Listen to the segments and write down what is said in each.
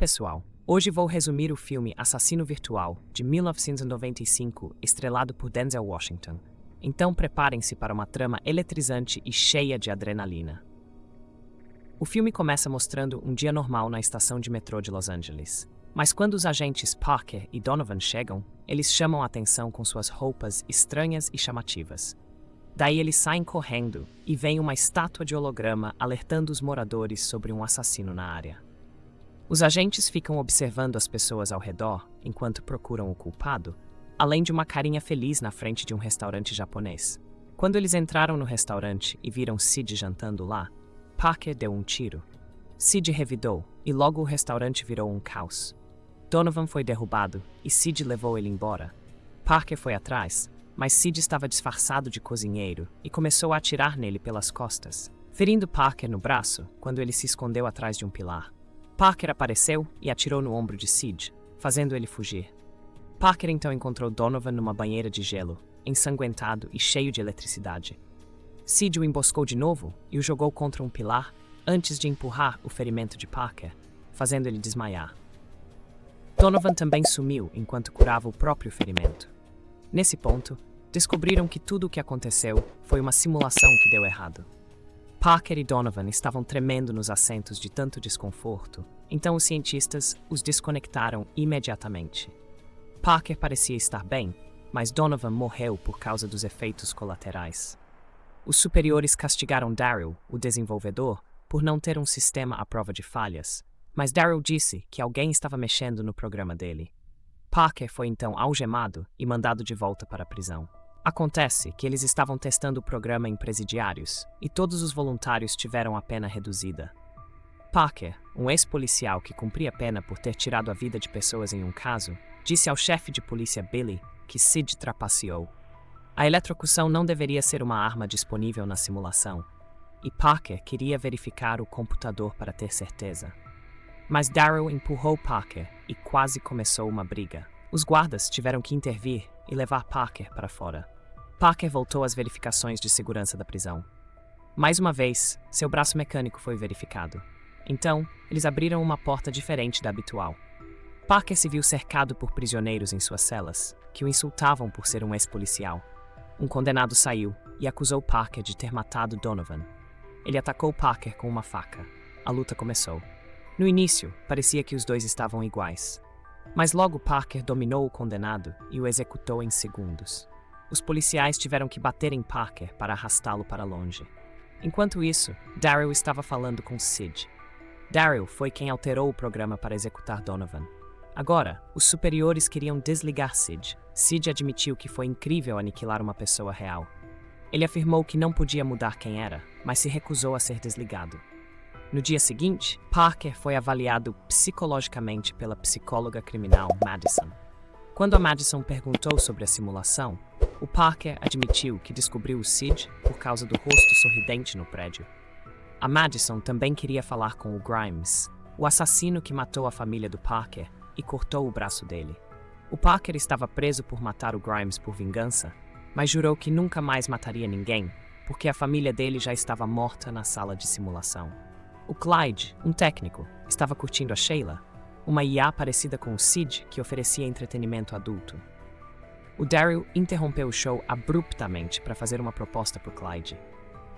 pessoal! Hoje vou resumir o filme Assassino Virtual, de 1995, estrelado por Denzel Washington. Então preparem-se para uma trama eletrizante e cheia de adrenalina. O filme começa mostrando um dia normal na estação de metrô de Los Angeles. Mas quando os agentes Parker e Donovan chegam, eles chamam a atenção com suas roupas estranhas e chamativas. Daí eles saem correndo e vem uma estátua de holograma alertando os moradores sobre um assassino na área. Os agentes ficam observando as pessoas ao redor enquanto procuram o culpado, além de uma carinha feliz na frente de um restaurante japonês. Quando eles entraram no restaurante e viram Sid jantando lá, Parker deu um tiro. Sid revidou e logo o restaurante virou um caos. Donovan foi derrubado e Sid levou ele embora. Parker foi atrás, mas Sid estava disfarçado de cozinheiro e começou a atirar nele pelas costas, ferindo Parker no braço quando ele se escondeu atrás de um pilar. Parker apareceu e atirou no ombro de Sid, fazendo ele fugir. Parker então encontrou Donovan numa banheira de gelo, ensanguentado e cheio de eletricidade. Sid o emboscou de novo e o jogou contra um pilar antes de empurrar o ferimento de Parker, fazendo ele desmaiar. Donovan também sumiu enquanto curava o próprio ferimento. Nesse ponto, descobriram que tudo o que aconteceu foi uma simulação que deu errado. Parker e Donovan estavam tremendo nos assentos de tanto desconforto, então os cientistas os desconectaram imediatamente. Parker parecia estar bem, mas Donovan morreu por causa dos efeitos colaterais. Os superiores castigaram Daryl, o desenvolvedor, por não ter um sistema à prova de falhas, mas Daryl disse que alguém estava mexendo no programa dele. Parker foi então algemado e mandado de volta para a prisão. Acontece que eles estavam testando o programa em presidiários e todos os voluntários tiveram a pena reduzida. Parker, um ex-policial que cumpria pena por ter tirado a vida de pessoas em um caso, disse ao chefe de polícia Billy que Sid trapaceou. A eletrocução não deveria ser uma arma disponível na simulação, e Parker queria verificar o computador para ter certeza. Mas Daryl empurrou Parker e quase começou uma briga. Os guardas tiveram que intervir e levar Parker para fora. Parker voltou às verificações de segurança da prisão. Mais uma vez, seu braço mecânico foi verificado. Então, eles abriram uma porta diferente da habitual. Parker se viu cercado por prisioneiros em suas celas, que o insultavam por ser um ex-policial. Um condenado saiu e acusou Parker de ter matado Donovan. Ele atacou Parker com uma faca. A luta começou. No início, parecia que os dois estavam iguais. Mas logo Parker dominou o condenado e o executou em segundos. Os policiais tiveram que bater em Parker para arrastá-lo para longe. Enquanto isso, Daryl estava falando com Sid. Daryl foi quem alterou o programa para executar Donovan. Agora, os superiores queriam desligar Sid. Sid admitiu que foi incrível aniquilar uma pessoa real. Ele afirmou que não podia mudar quem era, mas se recusou a ser desligado. No dia seguinte, Parker foi avaliado psicologicamente pela psicóloga criminal Madison. Quando a Madison perguntou sobre a simulação, o Parker admitiu que descobriu o Sid por causa do rosto sorridente no prédio. A Madison também queria falar com o Grimes, o assassino que matou a família do Parker e cortou o braço dele. O Parker estava preso por matar o Grimes por vingança, mas jurou que nunca mais mataria ninguém, porque a família dele já estava morta na sala de simulação. O Clyde, um técnico, estava curtindo a Sheila, uma IA parecida com o Sid que oferecia entretenimento adulto. O Daryl interrompeu o show abruptamente para fazer uma proposta para o Clyde.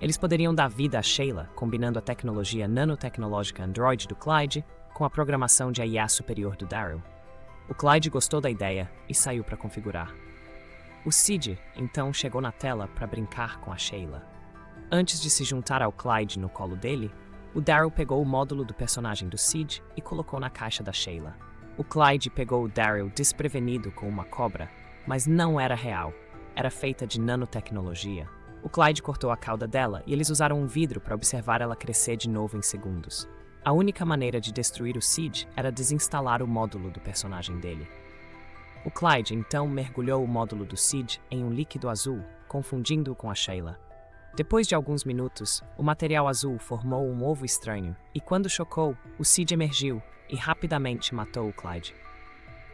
Eles poderiam dar vida a Sheila, combinando a tecnologia nanotecnológica Android do Clyde com a programação de IA superior do Daryl. O Clyde gostou da ideia e saiu para configurar. O Sid, então, chegou na tela para brincar com a Sheila. Antes de se juntar ao Clyde no colo dele, o Daryl pegou o módulo do personagem do Sid e colocou na caixa da Sheila. O Clyde pegou o Daryl desprevenido com uma cobra, mas não era real. Era feita de nanotecnologia. O Clyde cortou a cauda dela e eles usaram um vidro para observar ela crescer de novo em segundos. A única maneira de destruir o Sid era desinstalar o módulo do personagem dele. O Clyde então mergulhou o módulo do Sid em um líquido azul, confundindo-o com a Sheila. Depois de alguns minutos, o material azul formou um ovo estranho, e quando chocou, o Sid emergiu e rapidamente matou o Clyde.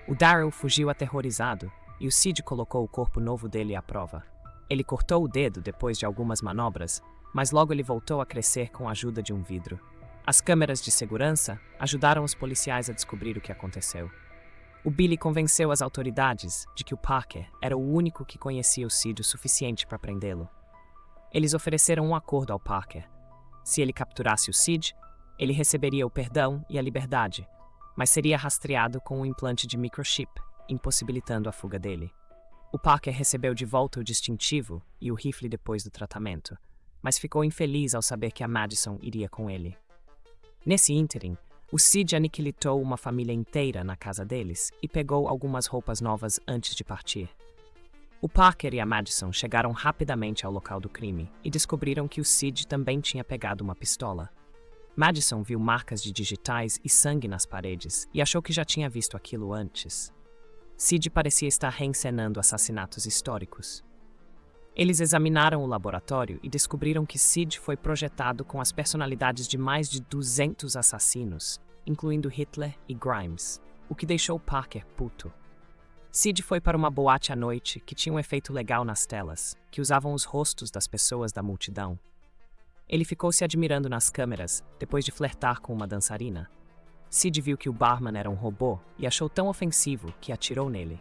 O Daryl fugiu aterrorizado, e o Sid colocou o corpo novo dele à prova. Ele cortou o dedo depois de algumas manobras, mas logo ele voltou a crescer com a ajuda de um vidro. As câmeras de segurança ajudaram os policiais a descobrir o que aconteceu. O Billy convenceu as autoridades de que o Parker era o único que conhecia o Sid o suficiente para prendê-lo. Eles ofereceram um acordo ao Parker. Se ele capturasse o Sid, ele receberia o perdão e a liberdade, mas seria rastreado com um implante de microchip, impossibilitando a fuga dele. O Parker recebeu de volta o distintivo e o rifle depois do tratamento, mas ficou infeliz ao saber que a Madison iria com ele. Nesse ínterim, o Sid aniquilitou uma família inteira na casa deles e pegou algumas roupas novas antes de partir. O Parker e a Madison chegaram rapidamente ao local do crime e descobriram que o Sid também tinha pegado uma pistola. Madison viu marcas de digitais e sangue nas paredes e achou que já tinha visto aquilo antes. Sid parecia estar reencenando assassinatos históricos. Eles examinaram o laboratório e descobriram que Sid foi projetado com as personalidades de mais de 200 assassinos, incluindo Hitler e Grimes, o que deixou Parker puto. Sid foi para uma boate à noite que tinha um efeito legal nas telas, que usavam os rostos das pessoas da multidão. Ele ficou se admirando nas câmeras depois de flertar com uma dançarina. Sid viu que o barman era um robô e achou tão ofensivo que atirou nele.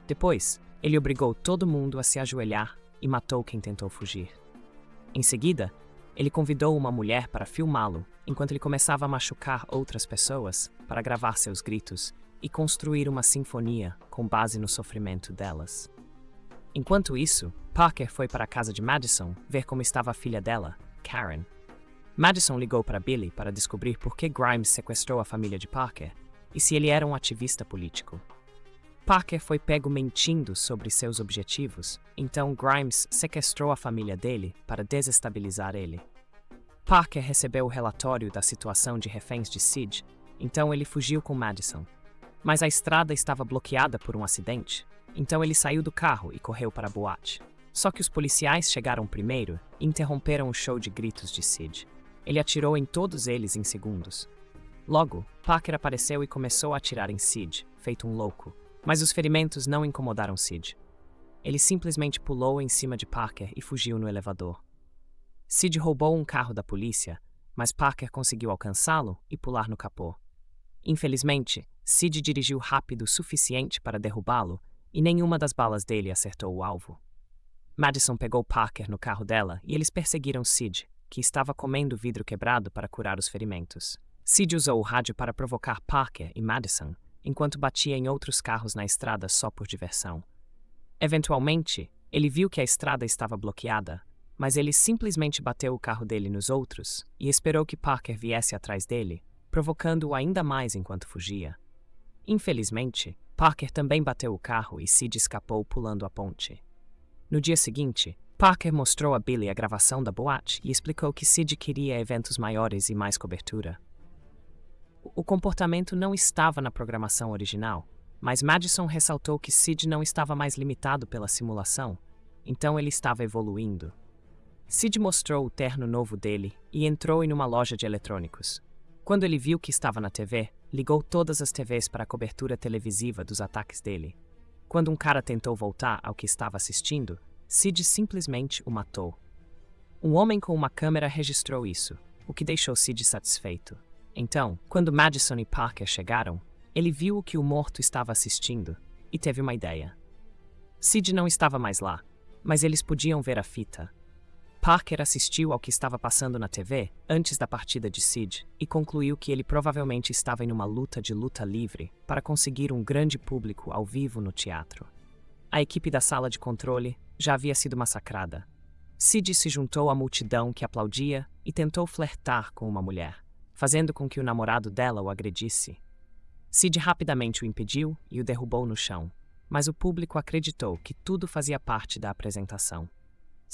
Depois, ele obrigou todo mundo a se ajoelhar e matou quem tentou fugir. Em seguida, ele convidou uma mulher para filmá-lo enquanto ele começava a machucar outras pessoas para gravar seus gritos e construir uma sinfonia com base no sofrimento delas. Enquanto isso, Parker foi para a casa de Madison ver como estava a filha dela, Karen. Madison ligou para Billy para descobrir por que Grimes sequestrou a família de Parker e se ele era um ativista político. Parker foi pego mentindo sobre seus objetivos, então Grimes sequestrou a família dele para desestabilizar ele. Parker recebeu o relatório da situação de reféns de Sid, então ele fugiu com Madison. Mas a estrada estava bloqueada por um acidente, então ele saiu do carro e correu para a boate. Só que os policiais chegaram primeiro e interromperam o show de gritos de Sid. Ele atirou em todos eles em segundos. Logo, Parker apareceu e começou a atirar em Sid, feito um louco. Mas os ferimentos não incomodaram Sid. Ele simplesmente pulou em cima de Parker e fugiu no elevador. Sid roubou um carro da polícia, mas Parker conseguiu alcançá-lo e pular no capô. Infelizmente, Sid dirigiu rápido o suficiente para derrubá-lo e nenhuma das balas dele acertou o alvo. Madison pegou Parker no carro dela e eles perseguiram Sid, que estava comendo vidro quebrado para curar os ferimentos. Sid usou o rádio para provocar Parker e Madison, enquanto batia em outros carros na estrada só por diversão. Eventualmente, ele viu que a estrada estava bloqueada, mas ele simplesmente bateu o carro dele nos outros e esperou que Parker viesse atrás dele, provocando-o ainda mais enquanto fugia. Infelizmente, Parker também bateu o carro e Sid escapou pulando a ponte. No dia seguinte, Parker mostrou a Billy a gravação da boate e explicou que Sid queria eventos maiores e mais cobertura. O comportamento não estava na programação original, mas Madison ressaltou que Sid não estava mais limitado pela simulação, então ele estava evoluindo. Sid mostrou o terno novo dele e entrou em uma loja de eletrônicos. Quando ele viu que estava na TV, ligou todas as TVs para a cobertura televisiva dos ataques dele. Quando um cara tentou voltar ao que estava assistindo, Sid simplesmente o matou. Um homem com uma câmera registrou isso, o que deixou Sid satisfeito. Então, quando Madison e Parker chegaram, ele viu o que o morto estava assistindo e teve uma ideia. Sid não estava mais lá, mas eles podiam ver a fita. Parker assistiu ao que estava passando na TV antes da partida de Sid e concluiu que ele provavelmente estava em uma luta de luta livre para conseguir um grande público ao vivo no teatro. A equipe da sala de controle já havia sido massacrada. Sid se juntou à multidão que aplaudia e tentou flertar com uma mulher, fazendo com que o namorado dela o agredisse. Sid rapidamente o impediu e o derrubou no chão, mas o público acreditou que tudo fazia parte da apresentação.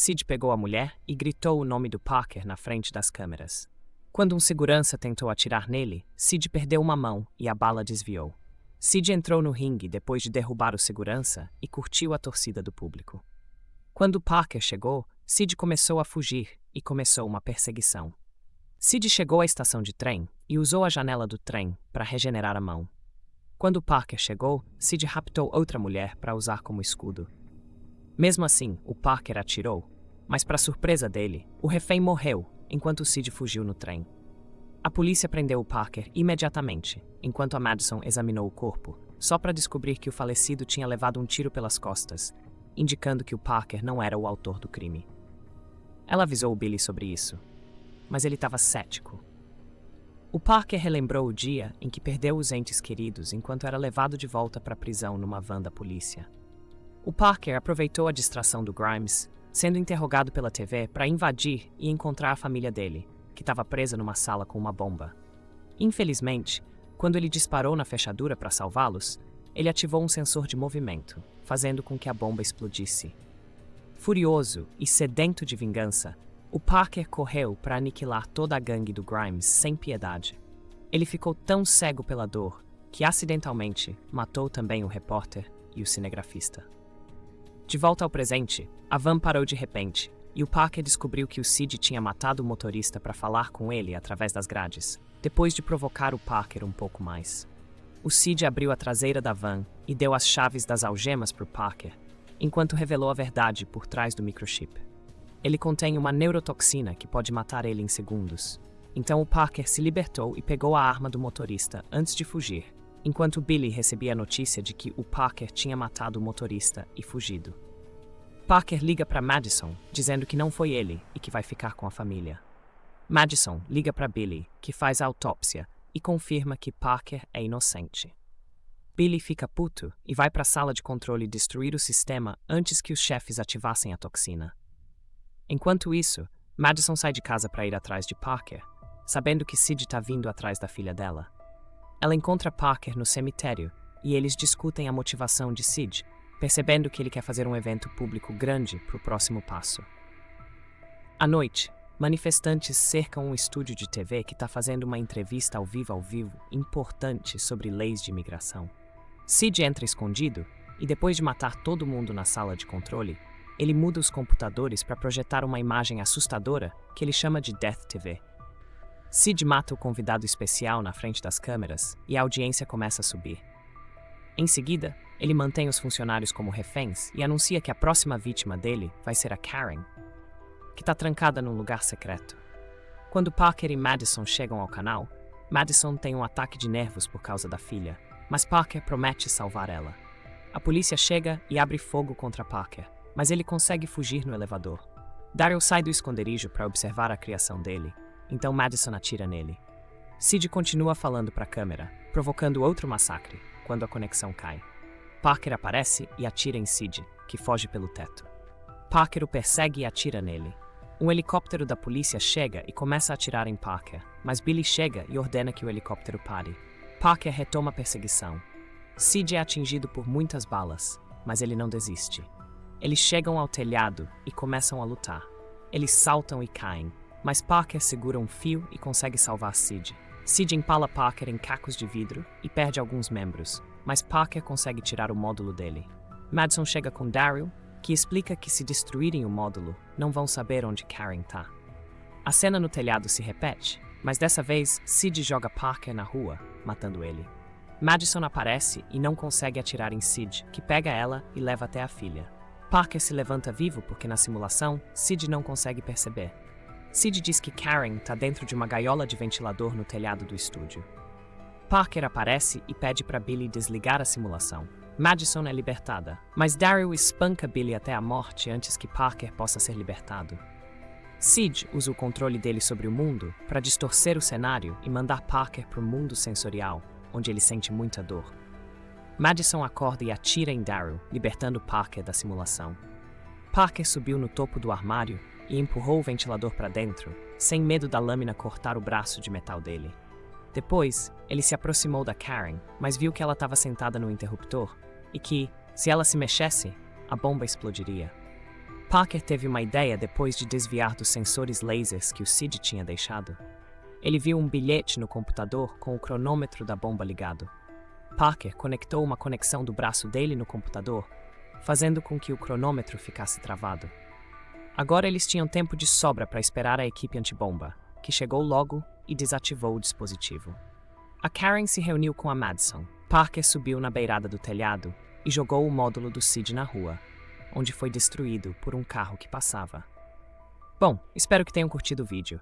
Sid pegou a mulher e gritou o nome do Parker na frente das câmeras. Quando um segurança tentou atirar nele, Sid perdeu uma mão e a bala desviou. Sid entrou no ringue depois de derrubar o segurança e curtiu a torcida do público. Quando Parker chegou, Sid começou a fugir e começou uma perseguição. Sid chegou à estação de trem e usou a janela do trem para regenerar a mão. Quando Parker chegou, Sid raptou outra mulher para usar como escudo. Mesmo assim, o Parker atirou, mas para surpresa dele, o refém morreu enquanto Sid fugiu no trem. A polícia prendeu o Parker imediatamente, enquanto a Madison examinou o corpo, só para descobrir que o falecido tinha levado um tiro pelas costas, indicando que o Parker não era o autor do crime. Ela avisou o Billy sobre isso, mas ele estava cético. O Parker relembrou o dia em que perdeu os entes queridos enquanto era levado de volta para a prisão numa van da polícia. O Parker aproveitou a distração do Grimes, sendo interrogado pela TV, para invadir e encontrar a família dele, que estava presa numa sala com uma bomba. Infelizmente, quando ele disparou na fechadura para salvá-los, ele ativou um sensor de movimento, fazendo com que a bomba explodisse. Furioso e sedento de vingança, o Parker correu para aniquilar toda a gangue do Grimes sem piedade. Ele ficou tão cego pela dor que acidentalmente matou também o repórter e o cinegrafista. De volta ao presente, a van parou de repente e o Parker descobriu que o Sid tinha matado o motorista para falar com ele através das grades, depois de provocar o Parker um pouco mais. O Sid abriu a traseira da van e deu as chaves das algemas para o Parker, enquanto revelou a verdade por trás do microchip. Ele contém uma neurotoxina que pode matar ele em segundos. Então o Parker se libertou e pegou a arma do motorista antes de fugir, enquanto Billy recebia a notícia de que o Parker tinha matado o motorista e fugido. Parker liga para Madison, dizendo que não foi ele e que vai ficar com a família. Madison liga para Billy, que faz a autópsia e confirma que Parker é inocente. Billy fica puto e vai para a sala de controle destruir o sistema antes que os chefes ativassem a toxina. Enquanto isso, Madison sai de casa para ir atrás de Parker, sabendo que Sid está vindo atrás da filha dela. Ela encontra Parker no cemitério e eles discutem a motivação de Sid, percebendo que ele quer fazer um evento público grande para o próximo passo. À noite, manifestantes cercam um estúdio de TV que está fazendo uma entrevista ao vivo importante sobre leis de imigração. Sid entra escondido e, depois de matar todo mundo na sala de controle, ele muda os computadores para projetar uma imagem assustadora que ele chama de Death TV. Sid mata o convidado especial na frente das câmeras e a audiência começa a subir. Em seguida, ele mantém os funcionários como reféns e anuncia que a próxima vítima dele vai ser a Karen, que está trancada num lugar secreto. Quando Parker e Madison chegam ao canal, Madison tem um ataque de nervos por causa da filha, mas Parker promete salvar ela. A polícia chega e abre fogo contra Parker, mas ele consegue fugir no elevador. Daryl sai do esconderijo para observar a criação dele, então Madison atira nele. Sid continua falando para a câmera, provocando outro massacre, quando a conexão cai. Parker aparece e atira em Sid, que foge pelo teto. Parker o persegue e atira nele. Um helicóptero da polícia chega e começa a atirar em Parker, mas Billy chega e ordena que o helicóptero pare. Parker retoma a perseguição. Sid é atingido por muitas balas, mas ele não desiste. Eles chegam ao telhado e começam a lutar. Eles saltam e caem, mas Parker segura um fio e consegue salvar Sid. Sid empala Parker em cacos de vidro e perde alguns membros, mas Parker consegue tirar o módulo dele. Madison chega com Daryl, que explica que se destruírem o módulo, não vão saber onde Karen tá. A cena no telhado se repete, mas dessa vez Sid joga Parker na rua, matando ele. Madison aparece e não consegue atirar em Sid, que pega ela e leva até a filha. Parker se levanta vivo porque na simulação, Sid não consegue perceber. Sid diz que Karen está dentro de uma gaiola de ventilador no telhado do estúdio. Parker aparece e pede para Billy desligar a simulação. Madison é libertada, mas Daryl espanca Billy até a morte antes que Parker possa ser libertado. Sid usa o controle dele sobre o mundo para distorcer o cenário e mandar Parker para o mundo sensorial, onde ele sente muita dor. Madison acorda e atira em Daryl, libertando Parker da simulação. Parker subiu no topo do armário e empurrou o ventilador para dentro, sem medo da lâmina cortar o braço de metal dele. Depois, ele se aproximou da Karen, mas viu que ela estava sentada no interruptor e que, se ela se mexesse, a bomba explodiria. Parker teve uma ideia depois de desviar dos sensores lasers que o Sid tinha deixado. Ele viu um bilhete no computador com o cronômetro da bomba ligado. Parker conectou uma conexão do braço dele no computador, fazendo com que o cronômetro ficasse travado. Agora eles tinham tempo de sobra para esperar a equipe antibomba, que chegou logo e desativou o dispositivo. A Karen se reuniu com a Madison. Parker subiu na beirada do telhado e jogou o módulo do Sid na rua, onde foi destruído por um carro que passava. Bom, espero que tenham curtido o vídeo.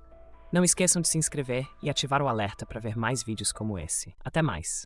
Não esqueçam de se inscrever e ativar o alerta para ver mais vídeos como esse. Até mais!